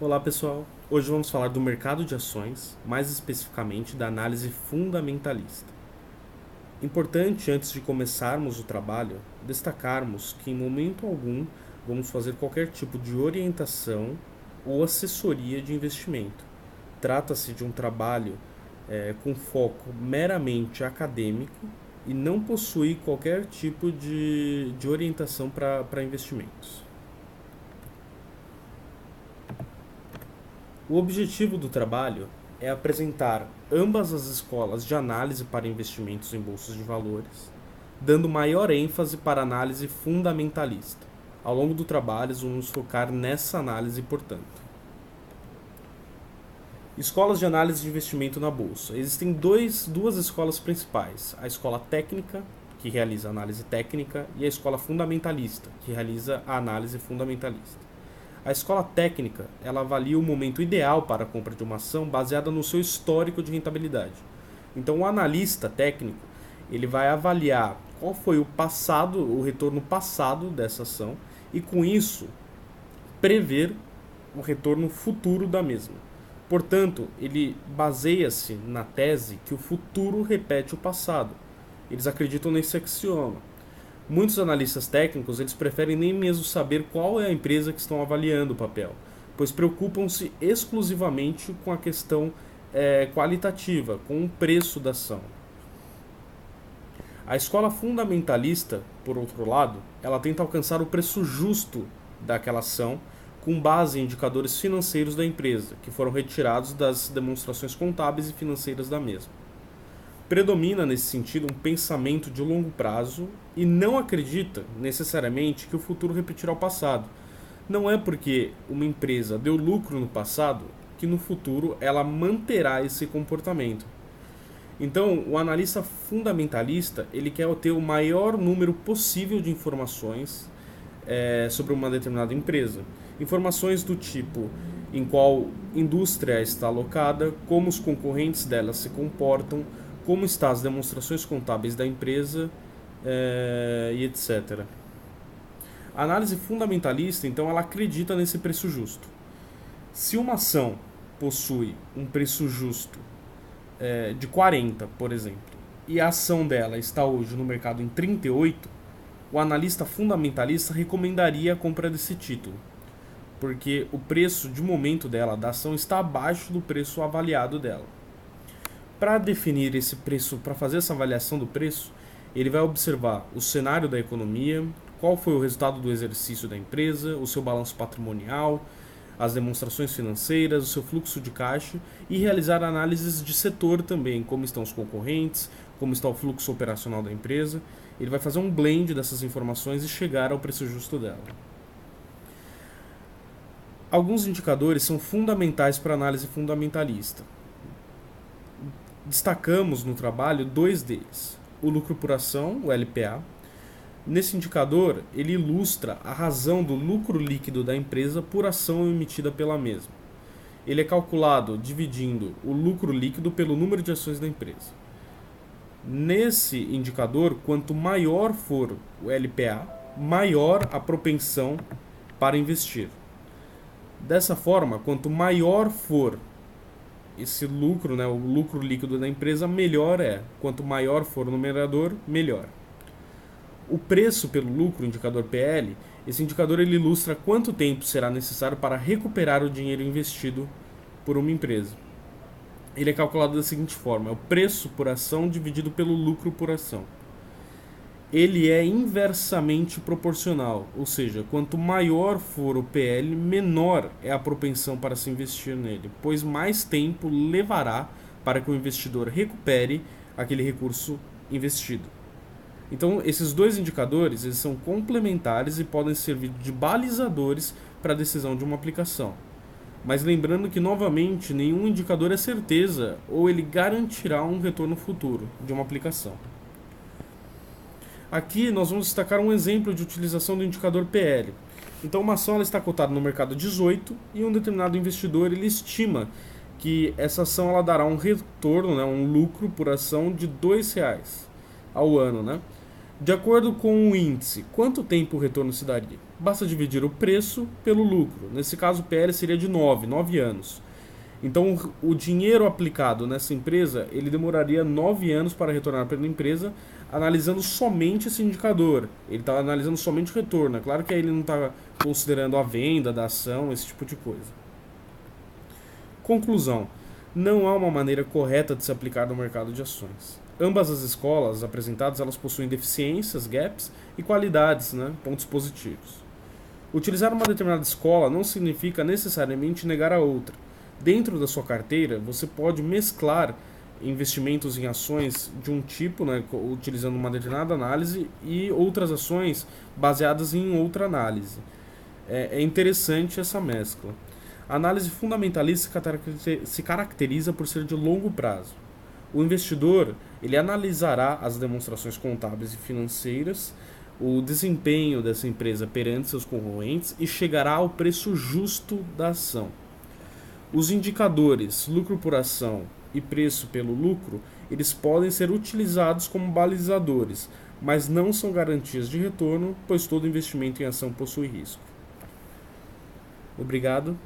Olá pessoal, hoje vamos falar do mercado de ações, mais especificamente da análise fundamentalista. Importante, antes de começarmos o trabalho, destacarmos que em momento algum vamos fazer qualquer tipo de orientação ou assessoria de investimento. Trata-se de um trabalho com foco meramente acadêmico e não possui qualquer tipo de orientação para investimentos. O objetivo do trabalho é apresentar ambas as escolas de análise para investimentos em bolsas de valores, dando maior ênfase para a análise fundamentalista. Ao longo do trabalho, vamos focar nessa análise, portanto. Escolas de análise de investimento na bolsa. Existem duas escolas principais: a escola técnica, que realiza a análise técnica, e a escola fundamentalista, que realiza a análise fundamentalista. A escola técnica, ela avalia o momento ideal para a compra de uma ação baseada no seu histórico de rentabilidade. Então, o analista técnico, ele vai avaliar qual foi o retorno passado dessa ação e com isso prever o retorno futuro da mesma. Portanto, ele baseia-se na tese que o futuro repete o passado. Eles acreditam nesse axioma. Muitos analistas técnicos eles preferem nem mesmo saber qual é a empresa que estão avaliando o papel, pois preocupam-se exclusivamente com a questão qualitativa, com o preço da ação. A escola fundamentalista, por outro lado, ela tenta alcançar o preço justo daquela ação com base em indicadores financeiros da empresa, que foram retirados das demonstrações contábeis e financeiras da mesma. Predomina nesse sentido um pensamento de longo prazo e não acredita necessariamente que o futuro repetirá o passado. Não é porque uma empresa deu lucro no passado que no futuro ela manterá esse comportamento. Então, o analista fundamentalista ele quer obter o maior número possível de informações sobre uma determinada empresa. Informações do tipo em qual indústria está alocada, como os concorrentes dela se comportam, como estão as demonstrações contábeis da empresa e etc. A análise fundamentalista, então, ela acredita nesse preço justo. Se uma ação possui um preço justo de 40, por exemplo, e a ação dela está hoje no mercado em 38, o analista fundamentalista recomendaria a compra desse título, porque o preço de momento dela, da ação, está abaixo do preço avaliado dela. Para definir esse preço, para fazer essa avaliação do preço, ele vai observar o cenário da economia, qual foi o resultado do exercício da empresa, o seu balanço patrimonial, as demonstrações financeiras, o seu fluxo de caixa e realizar análises de setor também, como estão os concorrentes, como está o fluxo operacional da empresa. Ele vai fazer um blend dessas informações e chegar ao preço justo dela. Alguns indicadores são fundamentais para a análise fundamentalista. Destacamos no trabalho dois deles. O lucro por ação, o LPA. Nesse indicador, ele ilustra a razão do lucro líquido da empresa por ação emitida pela mesma. Ele é calculado dividindo o lucro líquido pelo número de ações da empresa. Nesse indicador, quanto maior for o LPA, maior a propensão para investir. Dessa forma, quanto maior for esse lucro, o lucro líquido da empresa, melhor é. Quanto maior for o numerador, melhor. O preço pelo lucro, o indicador PL, esse indicador ele ilustra quanto tempo será necessário para recuperar o dinheiro investido por uma empresa. Ele é calculado da seguinte forma: é o preço por ação dividido pelo lucro por ação. Ele é inversamente proporcional, ou seja, quanto maior for o PL, menor é a propensão para se investir nele, pois mais tempo levará para que o investidor recupere aquele recurso investido. Então, esses dois indicadores eles são complementares e podem servir de balizadores para a decisão de uma aplicação. Mas lembrando que, novamente, nenhum indicador é certeza ou ele garantirá um retorno futuro de uma aplicação. Aqui nós vamos destacar um exemplo de utilização do indicador PL. Então, uma ação ela está cotada no mercado 18 e um determinado investidor ele estima que essa ação ela dará um retorno, um lucro por ação de R$ 2 ao ano. De acordo com o índice, quanto tempo o retorno se daria? Basta dividir o preço pelo lucro. Nesse caso, o PL seria de 9 anos. Então, o dinheiro aplicado nessa empresa, ele demoraria 9 anos para retornar pela empresa, analisando somente esse indicador. Ele está analisando somente o retorno. É claro que aí ele não está considerando a venda da ação, esse tipo de coisa. Conclusão. Não há uma maneira correta de se aplicar no mercado de ações. Ambas as escolas apresentadas, elas possuem deficiências, gaps, e qualidades, pontos positivos. Utilizar uma determinada escola não significa necessariamente negar a outra. Dentro da sua carteira, você pode mesclar investimentos em ações de um tipo, utilizando uma determinada análise, e outras ações baseadas em outra análise. É interessante essa mescla. A análise fundamentalista se caracteriza por ser de longo prazo. O investidor, ele analisará as demonstrações contábeis e financeiras, o desempenho dessa empresa perante seus concorrentes e chegará ao preço justo da ação. Os indicadores lucro por ação e preço pelo lucro, eles podem ser utilizados como balizadores, mas não são garantias de retorno, pois todo investimento em ação possui risco. Obrigado.